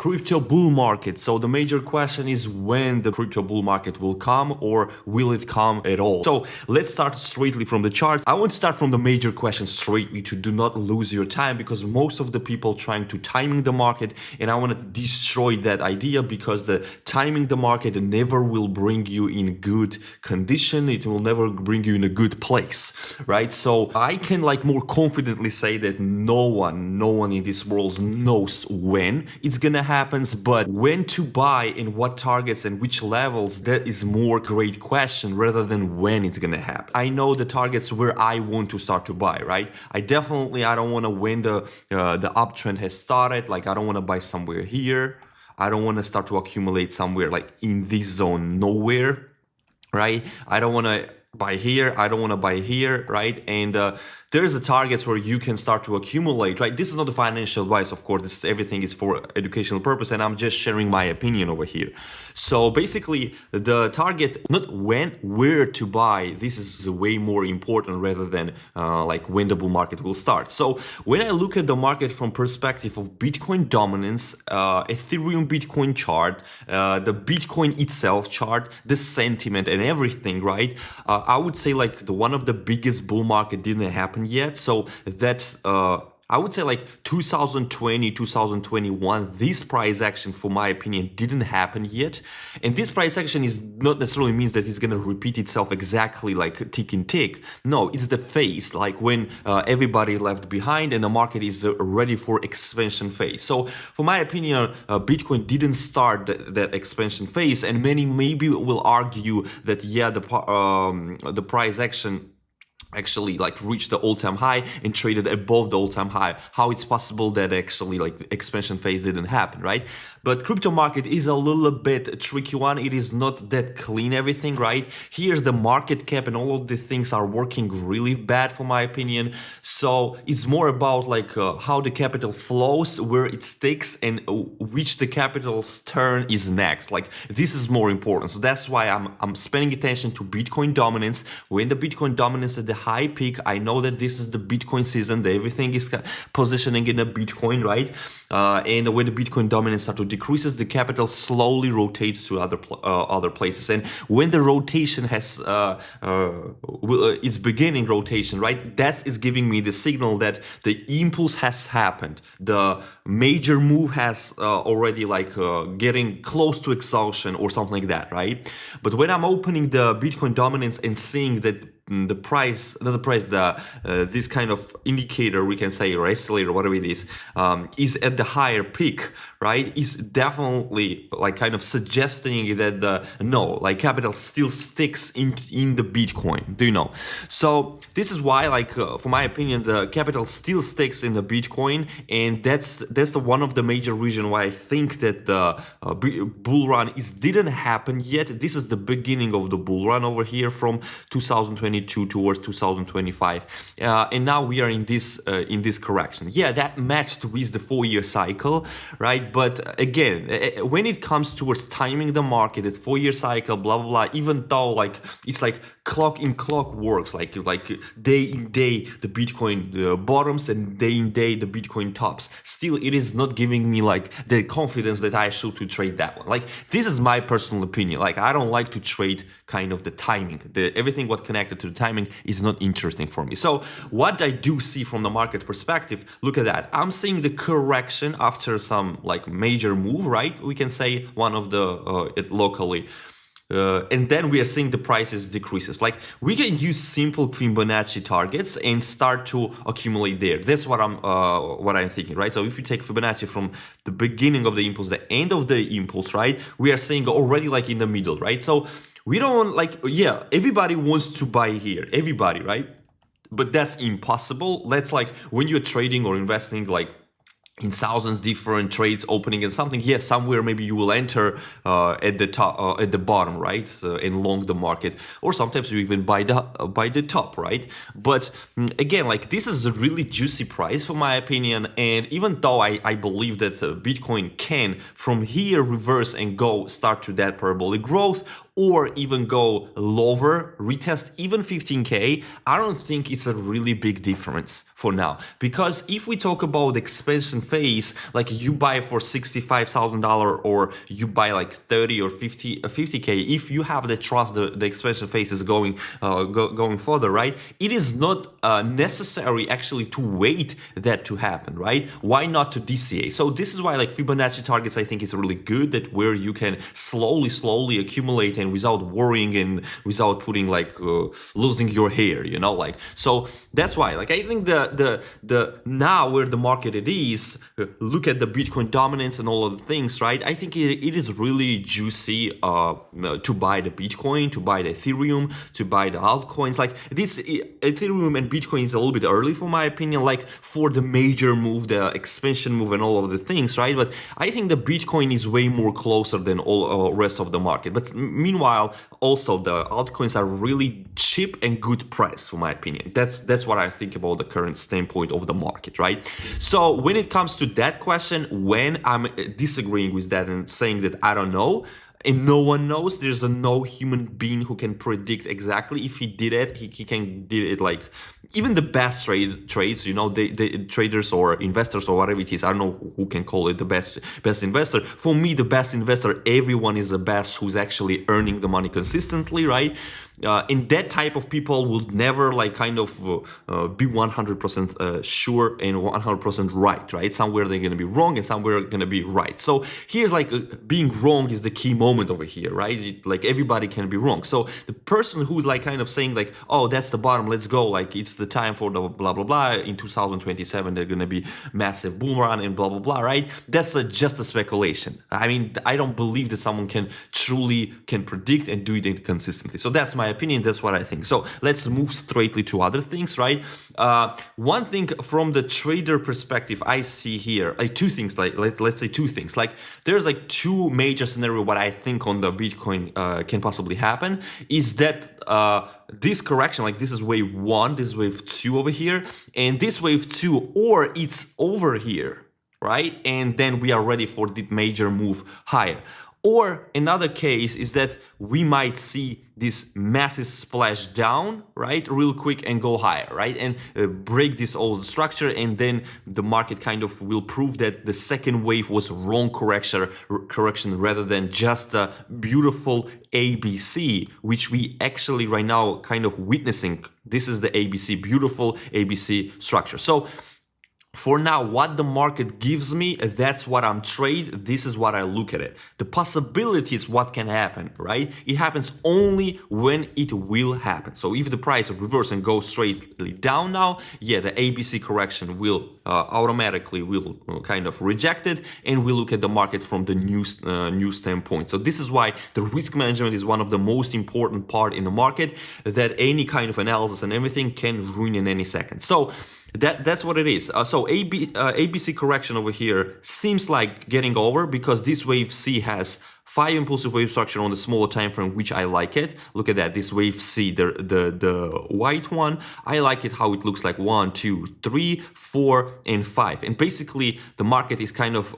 crypto bull market. So the major question is when the crypto bull market will come, or will it come at all? So let's start straightly from the charts. I want to start from the major question straightly to do not lose your time, because most of the people trying to timing the market, and I want to destroy that idea, because the timing the market never will bring you in good condition. It will never bring you in a good place, right? So I can like more confidently say that no one in this world knows when it's gonna happen, but when to buy and what targets and which levels, that is more great question rather than when it's gonna happen. I know the targets where I want to start to buy, right? I don't want to when the uptrend has started. Like I don't want to buy somewhere here. I don't want to start to accumulate somewhere like in this zone nowhere, right? I don't want to buy here. I don't want to buy here, right? And there's a targets where you can start to accumulate, right? This is not the financial advice, of course. This everything is for educational purpose, and I'm just sharing my opinion over here. So basically, the target, not when, where to buy. This is way more important rather than like when the bull market will start. So when I look at the market from perspective of Bitcoin dominance, Ethereum Bitcoin chart, the Bitcoin itself chart, the sentiment and everything, right? I would say like one of the biggest bull market didn't happen yet. So that's I would say like 2020, 2021, this price action, for my opinion, didn't happen yet. And this price action is not necessarily means that it's going to repeat itself exactly like tick and tick. No, it's the phase, like when everybody left behind and the market is ready for expansion phase. So for my opinion, Bitcoin didn't start that expansion phase, and many maybe will argue that, yeah, the price action actually like reached the all-time high and traded above the all-time high. How it's possible that actually like the expansion phase didn't happen, right? But crypto market is a little bit tricky one. It is not that clean everything, right? Here's the market cap and all of the things are working really bad for my opinion. So it's more about like how the capital flows, where it sticks, and which the capital's turn is next. Like this is more important. So that's why I'm spending attention to Bitcoin dominance. When the Bitcoin dominance at the high peak, I know that this is the Bitcoin season, that everything is positioning in a Bitcoin, right? And when the Bitcoin dominance starts to decreases, the capital slowly rotates to other places. And when the rotation has is beginning rotation, right? That is giving me the signal that the impulse has happened. The major move has already like getting close to exhaustion or something like that, right? But when I'm opening the Bitcoin dominance and seeing that the price, not the price, this kind of indicator, we can say, or oscillator, whatever it is at the higher peak, right, is definitely like kind of suggesting that like capital still sticks in the Bitcoin. Do you know? So this is why, like, for my opinion, the capital still sticks in the Bitcoin, and that's the one of the major reason why I think that the bull run didn't happen yet. This is the beginning of the bull run over here from 2022 towards 2025, and now we are in this correction. Yeah, that matched with the 4-year cycle, right? But again, when it comes towards timing the market, that 4-year cycle, blah blah blah, even though like it's like clock in clock works, like day in day the Bitcoin bottoms and day in day the Bitcoin tops, still it is not giving me like the confidence that I should to trade that one. Like this is my personal opinion. Like I don't like to trade kind of the timing, everything what connected to the timing is not interesting for me. So what I do see from the market perspective, look at that. I'm seeing the correction after some like major move, right? We can say one of the locally. And then we are seeing the prices decreases. Like we can use simple Fibonacci targets and start to accumulate there. That's what I'm thinking, right? So if you take Fibonacci from the beginning of the impulse, the end of the impulse, right? We are seeing already like in the middle, right? So we don't like, yeah, everybody wants to buy here, everybody, right? But that's impossible. That's like when you're trading or investing like in thousands different trades opening and something, yes, somewhere maybe you will enter at the top, at the bottom, right, and long the market, or sometimes you even buy the top, right? But again, like this is a really juicy price for my opinion, and even though I believe that Bitcoin can from here reverse and go start to that parabolic growth, or even go lower, retest even 15K, I don't think it's a really big difference for now. Because if we talk about expansion phase, like you buy for $65,000 or you buy like 30 or 50K, if you have the trust the expansion phase is going going further, right? It is not necessary actually to wait that to happen, right? Why not to DCA? So this is why like Fibonacci targets, I think is really good, that where you can slowly accumulate and without worrying and without putting like losing your hair, you know, like, so that's why like I think the now where the market it is, look at the Bitcoin dominance and all of the things, right? I think it is really juicy to buy the Bitcoin, to buy the Ethereum, to buy the altcoins. Like this Ethereum and Bitcoin is a little bit early for my opinion, like for the major move, the expansion move and all of the things, right? But I think the Bitcoin is way more closer than all rest of the market. But meanwhile, also the altcoins are really cheap and good price for my opinion. That's what I think about the current standpoint of the market, right? So when it comes to that question, when I'm disagreeing with that and saying that I don't know, and no one knows, there's no human being who can predict exactly. If he did it, he can did it like even the best trades, you know, the traders or investors or whatever it is. I don't know who can call it the best investor. For me, the best investor, everyone is the best who's actually earning the money consistently, right? And that type of people will never like kind of be 100% sure and 100% right? Somewhere they're going to be wrong and somewhere going to be right. So here's like being wrong is the key moment over here, right? Like everybody can be wrong. So the person who's like kind of saying like, oh, that's the bottom, let's go, like it's the time for the blah blah blah, in 2027 they're going to be massive bull run and blah blah blah, right? That's just a speculation. I mean, I don't believe that someone can truly predict and do it consistently. So that's my opinion, that's what I think. So let's move straightly to other things, right? One thing from the trader perspective I see here, two things, like let's say two things. Like there's like two major scenario what I think on the Bitcoin can possibly happen is that this correction, like this is wave 1, this is wave 2 over here, and this wave 2, or it's over here, right? And then we are ready for the major move higher. Or another case is that we might see this massive splash down, right, real quick and go higher, right, and break this old structure, and then the market kind of will prove that the second wave was wrong correction rather than just a beautiful ABC, which we actually right now kind of witnessing. This is the ABC, beautiful ABC structure. So for now, what the market gives me, that's what I'm trade. This is what I look at it. The possibilities, what can happen, right? It happens only when it will happen. So if the price reverse and goes straightly down now, yeah, the ABC correction will automatically will kind of reject it, and we look at the market from the new standpoint. So this is why the risk management is one of the most important part in the market, that any kind of analysis and everything can ruin in any second. So that's what it is. So ABC correction over here seems like getting over, because this wave C has 5 impulsive wave structure on the smaller time frame, which I like it. Look at that, this wave C, the white one. I like it how it looks like 1, 2, 3, 4, and 5. And basically the market is kind of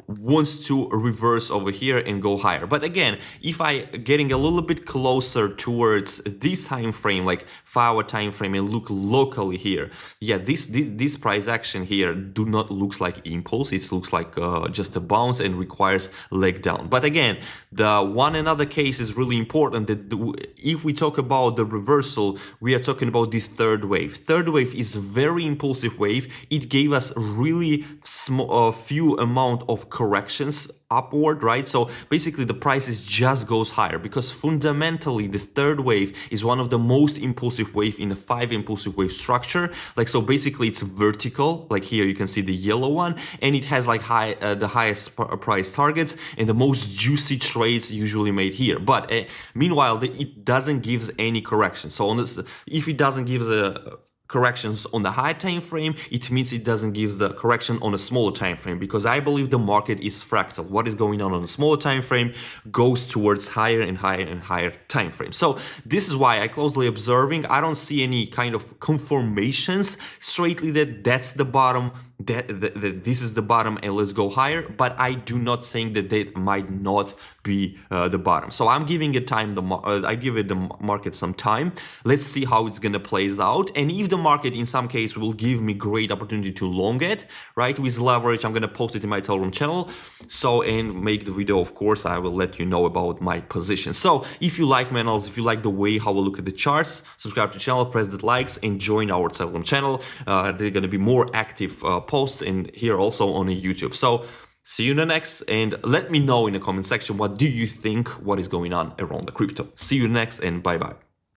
wants to reverse over here and go higher. But again, if I getting a little bit closer towards this time frame, like 5-hour time frame, and look locally here, yeah, this price action here do not looks like impulse. It looks like just a bounce and requires leg down. But again, the one another case is really important, that if we talk about the reversal, we are talking about this third wave. Third wave is a very impulsive wave. It gave us really small few amount of corrections upward, right? So basically the prices just goes higher, because fundamentally the third wave is one of the most impulsive wave in a 5 impulsive wave structure. Like, so basically it's vertical, like here you can see the yellow one, and it has like the highest price targets and the most juicy trades usually made here. But meanwhile, it doesn't give any correction. So on this, if it doesn't give the corrections on the high time frame, it means it doesn't give the correction on a smaller time frame, because I believe the market is fractal. What is going on a smaller time frame goes towards higher and higher and higher time frame. So this is why I closely observing. I don't see any kind of confirmations straightly that that's the bottom, that this is the bottom and let's go higher, but I do not think that might not be the bottom. So I'm giving it time. I give it the market some time. Let's see how it's gonna plays out, and if the market in some case will give me great opportunity to long it, right, with leverage, I'm gonna post it in my Telegram channel. So, and make the video, of course, I will let you know about my position. So if you like my analysis, if you like the way how I look at the charts, subscribe to the channel, press the likes, and join our Telegram channel. There are gonna be more active posts in here also on YouTube. So see you in the next, and let me know in the comment section what do you think what is going on around the crypto. See you next, and bye bye.